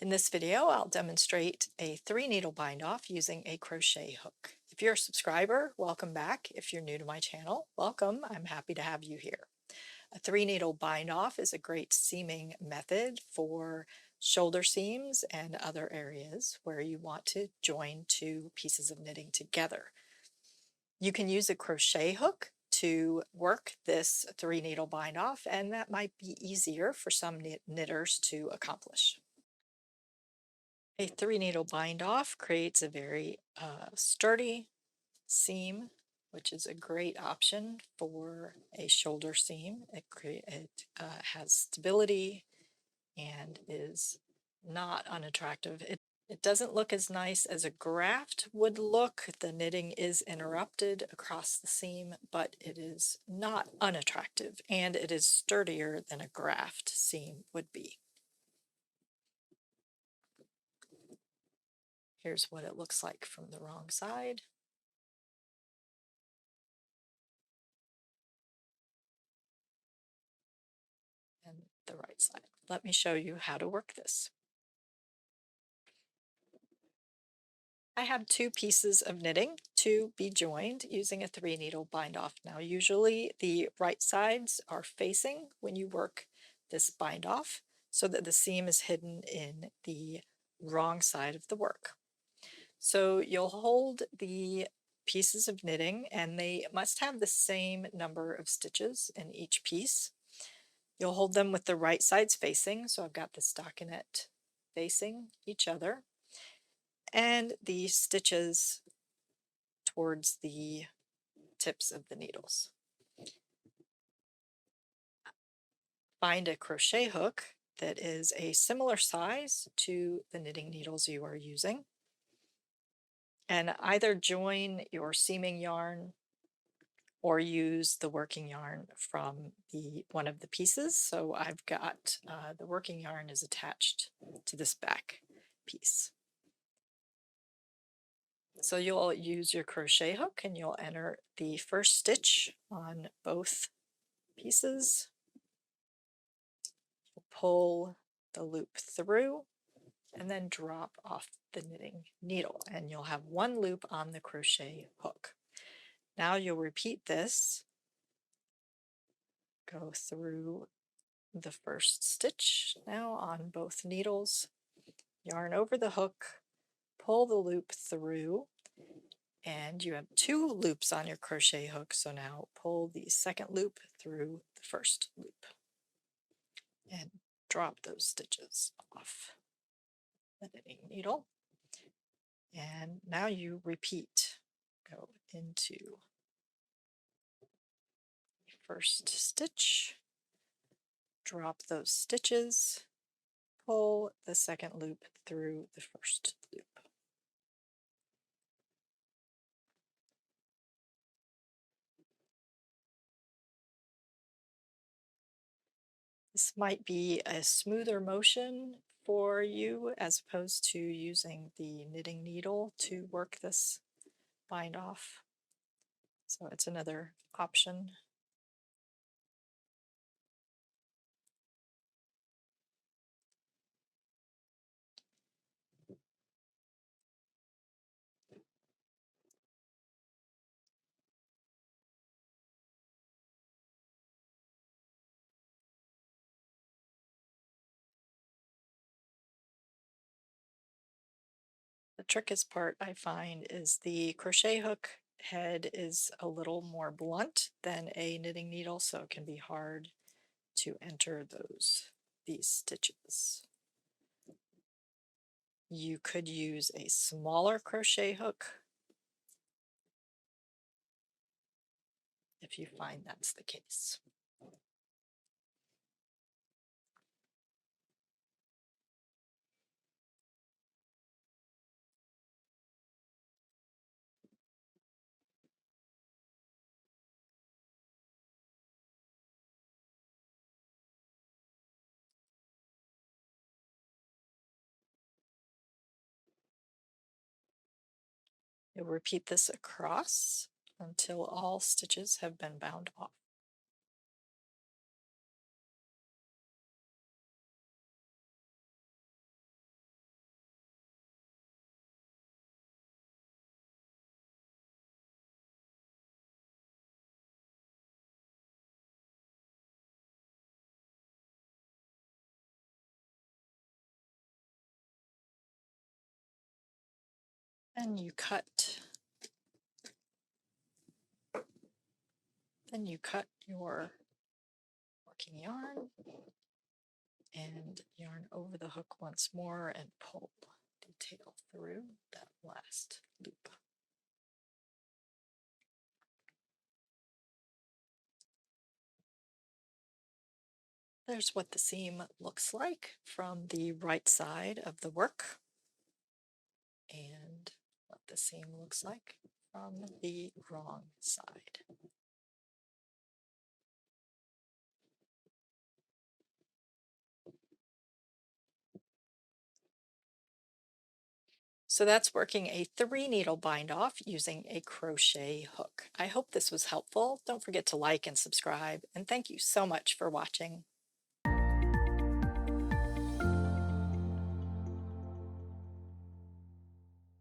In this video, I'll demonstrate a 3-needle bind off using a crochet hook. If you're a subscriber, welcome back. If you're new to my channel, welcome. I'm happy to have you here. A 3-needle bind off is a great seaming method for shoulder seams and other areas where you want to join two pieces of knitting together. You can use a crochet hook to work this 3-needle bind off, and that might be easier for some knitters to accomplish. A 3-needle bind off creates a very sturdy seam, which is a great option for a shoulder seam. It has stability and is not unattractive. It doesn't look as nice as a graft would look. The knitting is interrupted across the seam, but it is not unattractive, and it is sturdier than a graft seam would be. Here's what it looks like from the wrong side. And the right side. Let me show you how to work this. I have two pieces of knitting to be joined using a 3-needle bind off. Now usually the right sides are facing when you work this bind off so that the seam is hidden in the wrong side of the work. So you'll hold the pieces of knitting, and they must have the same number of stitches in each piece. You'll hold them with the right sides facing, so I've got the stockinette facing each other, and the stitches towards the tips of the needles. Find a crochet hook that is a similar size to the knitting needles you are using, and either join your seaming yarn or use the working yarn from one of the pieces. So I've got the working yarn is attached to this back piece. So you'll use your crochet hook and you'll enter the first stitch on both pieces. You'll pull the loop through and then drop off the knitting needle, and you'll have one loop on the crochet hook. Now you'll repeat this. Go through the first stitch now on both needles, yarn over the hook, pull the loop through, and you have two loops on your crochet hook, so now pull the second loop through the first loop and drop those stitches off the knitting needle. And now you repeat. Go into the first stitch, drop those stitches, pull the second loop through the first loop. This might be a smoother motion for you as opposed to using the knitting needle to work this bind off. So it's another option. The trickiest part I find is the crochet hook head is a little more blunt than a knitting needle, so it can be hard to enter these stitches. You could use a smaller crochet hook if you find that's the case. You'll repeat this across until all stitches have been bound off. Then you cut your working yarn and yarn over the hook once more and pull the tail through that last loop. There's what the seam looks like from the right side of the work, and what the seam looks like from the wrong side. So that's working a 3-needle bind off using a crochet hook. I hope this was helpful. Don't forget to like and subscribe, and thank you so much for watching.